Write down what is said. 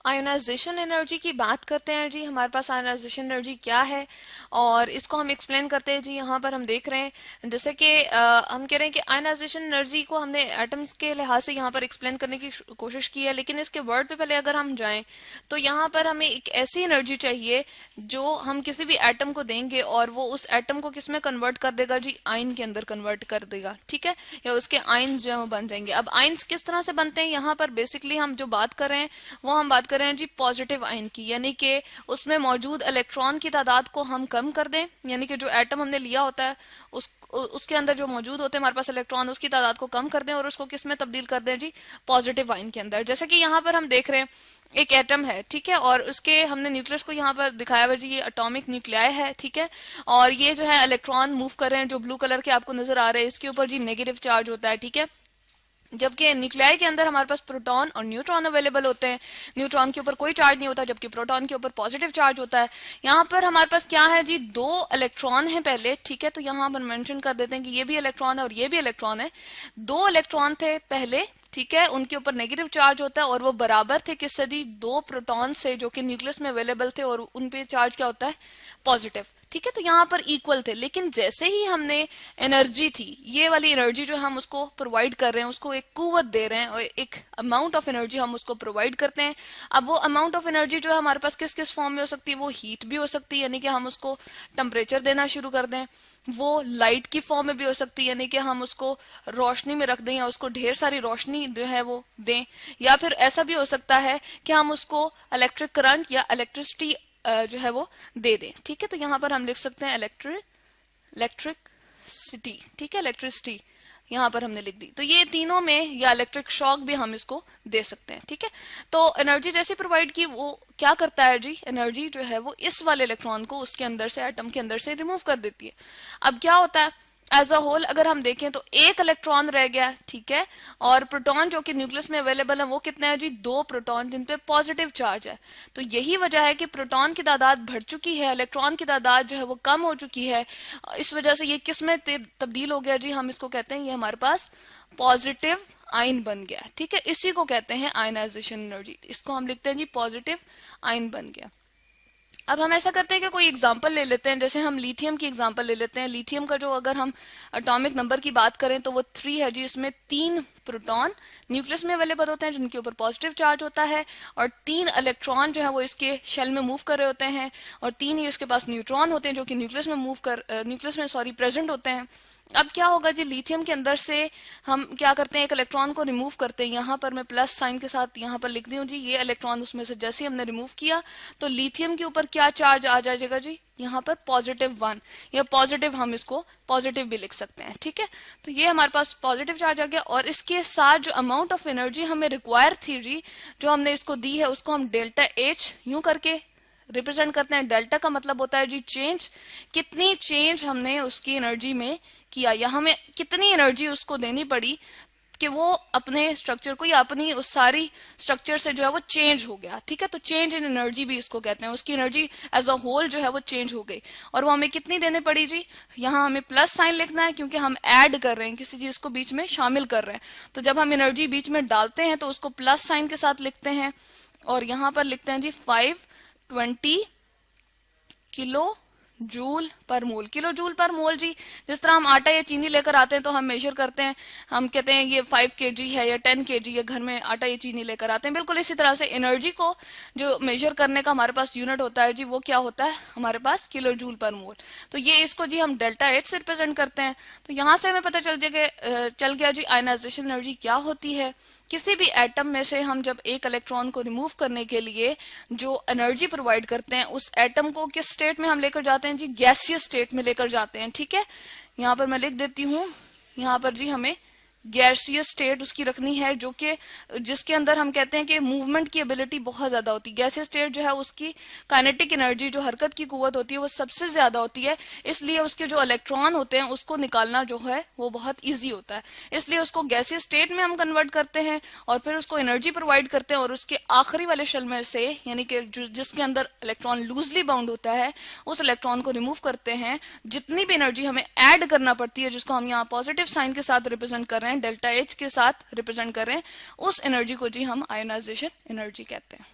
Ionisation energy की बात करते हैं जी। हमारे पास आयोनाइजेशन एनर्जी क्या है और इसको हम एक्सप्लेन करते हैं जी। यहाँ पर हम देख रहे हैं जैसे कि हम कह रहे हैं कि आयोनाइजेशन एनर्जी को हमने एटम्स के लिहाज से यहाँ पर एक्सप्लेन करने की कोशिश की है, लेकिन इसके वर्ड पे पहले अगर हम जाएं तो यहाँ पर हमें एक ऐसी एनर्जी चाहिए जो हम किसी भी एटम को देंगे और वो उस एटम को किस में कन्वर्ट कर देगा जी, आयन के अंदर कन्वर्ट कर देगा, ठीक है, या उसके आयन्स जो है वो बन जाएंगे। अब आयन्स किस तरह से बनते हैं, यहाँ पर बेसिकली हम जो बात कर रहे हैं वो हम बात कर रहे हैं जी पॉजिटिव आयन की, यानी कि उसमें मौजूद इलेक्ट्रॉन की तादाद को हम कम कर दें, यानी कि जो एटम हमने लिया होता है उसके अंदर जो मौजूद होते हैं हमारे पास इलेक्ट्रॉन, उसकी तादाद को कम कर दें और उसको किस में तब्दील कर दें जी, पॉजिटिव आयन के अंदर। जैसे कि यहाँ पर हम देख रहे हैं एक एटम है, ठीक है, और उसके हमने न्यूक्लियस को यहाँ पर दिखाया हुआ जी, ये एटॉमिक न्यूक्लियाई है, ठीक है, और ये जो है इलेक्ट्रॉन मूव कर रहे हैं जो ब्लू कलर के आपको नजर आ रहे हैं, इसके ऊपर जी नेगेटिव चार्ज होता है, ठीक है, जबकि न्यूक्लियाई के अंदर हमारे पास प्रोटॉन और न्यूट्रॉन अवेलेबल होते हैं। न्यूट्रॉन के ऊपर कोई चार्ज नहीं होता जबकि प्रोटॉन के ऊपर पॉजिटिव चार्ज होता है। यहाँ पर हमारे पास क्या है जी, दो इलेक्ट्रॉन है पहले, ठीक है, तो यहाँ पर मेंशन कर देते हैं कि ये भी इलेक्ट्रॉन है और ये भी इलेक्ट्रॉन है। दो इलेक्ट्रॉन थे पहले, ठीक है, उनके ऊपर नेगेटिव चार्ज होता है और वो बराबर थे किससे जी, दो प्रोटॉन से जो कि न्यूक्लियस में अवेलेबल थे और उन पे चार्ज क्या होता है, पॉजिटिव, ठीक है, तो यहाँ पर इक्वल थे। लेकिन जैसे ही हमने एनर्जी थी, ये वाली एनर्जी जो हम उसको प्रोवाइड कर रहे हैं, उसको एक कुव्वत दे रहे हैं और एक अमाउंट ऑफ एनर्जी हम उसको प्रोवाइड करते हैं। अब वो अमाउंट ऑफ एनर्जी जो है हमारे पास किस किस फॉर्म में हो सकती है, वो हीट भी हो सकती है, यानी कि हम उसको टेम्परेचर देना शुरू कर दें, वो लाइट की फॉर्म में भी हो सकती है, यानी कि हम उसको रोशनी में रख दें या उसको ढेर सारी रोशनी जो है वो दें, या फिर ऐसा भी हो सकता है कि हम उसको इलेक्ट्रिक करंट या इलेक्ट्रिसिटी जो है वो दे दें, ठीक है, तो यहाँ पर हम लिख सकते हैं इलेक्ट्रिसिटी, ठीक है, इलेक्ट्रिसिटी यहाँ पर हमने लिख दी। तो ये तीनों में, या इलेक्ट्रिक शॉक भी हम इसको दे सकते हैं, ठीक है। तो एनर्जी जैसे प्रोवाइड की, वो क्या करता है जी, एनर्जी जो है वो इस वाले इलेक्ट्रॉन को उसके अंदर से, एटम के अंदर से रिमूव कर देती है। अब क्या होता है, एज अ होल अगर हम देखें तो एक इलेक्ट्रॉन रह गया, ठीक है, और प्रोटॉन जो कि न्यूक्लियस में अवेलेबल है वो कितने हैं जी, दो प्रोटॉन जिन पे पॉजिटिव चार्ज है। तो यही वजह है कि प्रोटॉन की तादाद बढ़ चुकी है, इलेक्ट्रॉन की तादाद जो है वो कम हो चुकी है। इस वजह से ये किस में तब्दील हो गया जी, हम इसको कहते हैं ये हमारे पास पॉजिटिव आयन बन गया, ठीक है, इसी को कहते हैं आयनाइजेशन एनर्जी। इसको हम लिखते हैं जी पॉजिटिव आयन बन गया। अब हम ऐसा करते हैं कि कोई एग्जांपल ले लेते हैं, जैसे हम लिथियम की एग्जांपल ले लेते हैं। लिथियम का जो अगर हम एटॉमिक नंबर की बात करें तो वो 3 है जी। इसमें 3 प्रोटॉन न्यूक्लियस में अवेलेबल होते हैं जिनके ऊपर पॉजिटिव चार्ज होता है, और 3 इलेक्ट्रॉन जो है वो इसके शेल में मूव कर रहे होते हैं, और 3 ही इसके पास न्यूट्रॉन होते हैं जो कि न्यूक्लियस में प्रेजेंट होते हैं। अब क्या होगा जी, लिथियम के अंदर से हम क्या करते हैं, एक इलेक्ट्रॉन को रिमूव करते हैं। यहाँ पर मैं प्लस साइन के साथ यहाँ पर लिख दी हूँ जी, ये इलेक्ट्रॉन उसमें से जैसे ही हमने रिमूव किया तो लिथियम के ऊपर क्या चार्ज आ जाएगा जी, यहाँ पर +1, या पॉजिटिव, हम इसको पॉजिटिव भी लिख सकते हैं, ठीक है। तो ये हमारे पास पॉजिटिव चार्ज आ गया, और इसके साथ जो अमाउंट ऑफ एनर्जी हमें रिक्वायर थी जी, जो हमने इसको दी है, उसको हम डेल्टा H यूं करके रिप्रेजेंट करते हैं। डेल्टा का मतलब होता है जी चेंज, कितनी चेंज हमने उसकी एनर्जी में किया, या हमें कितनी एनर्जी उसको देनी पड़ी कि वो अपने स्ट्रक्चर को या अपनी उस सारी स्ट्रक्चर से जो है वो चेंज हो गया, ठीक है। तो चेंज इन एनर्जी भी इसको कहते हैं, उसकी एनर्जी एज अ होल जो है वो चेंज हो गई, और वो हमें कितनी देनी पड़ी जी, यहाँ हमें प्लस साइन लिखना है क्योंकि हम ऐड कर रहे हैं, किसी चीज को बीच में शामिल कर रहे हैं। तो जब हम एनर्जी बीच में डालते हैं तो उसको प्लस साइन के साथ लिखते हैं, और यहाँ पर लिखते हैं जी 520 किलो जूल पर मोल। किलो जूल पर मोल जी, जिस तरह हम आटा या चीनी लेकर आते हैं तो हम मेजर करते हैं, हम कहते हैं ये 5 kg है या 10 kg, या घर में आटा या चीनी लेकर आते हैं। बिल्कुल इसी तरह से एनर्जी को जो मेजर करने का हमारे पास यूनिट होता है जी, वो क्या होता है हमारे पास, किलो जूल पर मोल। तो ये इसको जी हम डेल्टा H से रिप्रेजेंट करते हैं। तो यहाँ से हमें पता चल गया जी आयनाइजेशन एनर्जी क्या होती है। किसी भी एटम में से हम जब एक इलेक्ट्रॉन को रिमूव करने के लिए जो एनर्जी प्रोवाइड करते हैं, उस एटम को किस स्टेट में हम लेकर जाते हैं जी, गैसियस स्टेट में लेकर जाते हैं, ठीक है। यहाँ पर मैं लिख देती हूँ, यहाँ पर जी हमें गैसियस स्टेट उसकी रखनी है, जो कि जिसके अंदर हम कहते हैं कि मूवमेंट की एबिलिटी बहुत ज्यादा होती है। गैसियस स्टेट जो है उसकी काइनेटिक एनर्जी, जो हरकत की कुव्वत होती है, वो सबसे ज्यादा होती है, इसलिए उसके जो इलेक्ट्रॉन होते हैं उसको निकालना जो है वो बहुत ईजी होता है। इसलिए उसको गैसियस स्टेट में हम कन्वर्ट करते हैं और फिर उसको एनर्जी प्रोवाइड करते हैं, और उसके आखिरी वाले शेल में से, यानी कि जिसके अंदर इलेक्ट्रॉन लूजली बाउंड होता है, उस इलेक्ट्रॉन को रिमूव करते हैं। जितनी भी एनर्जी हमें ऐड करना पड़ती है, जिसको हम यहाँ पॉजिटिव साइन के साथ रिप्रेजेंट कर रहे हैं, डेल्टा H के साथ रिप्रेजेंट कर रहे हैं, उस एनर्जी को जी हम आयोनाइजेशन एनर्जी कहते हैं।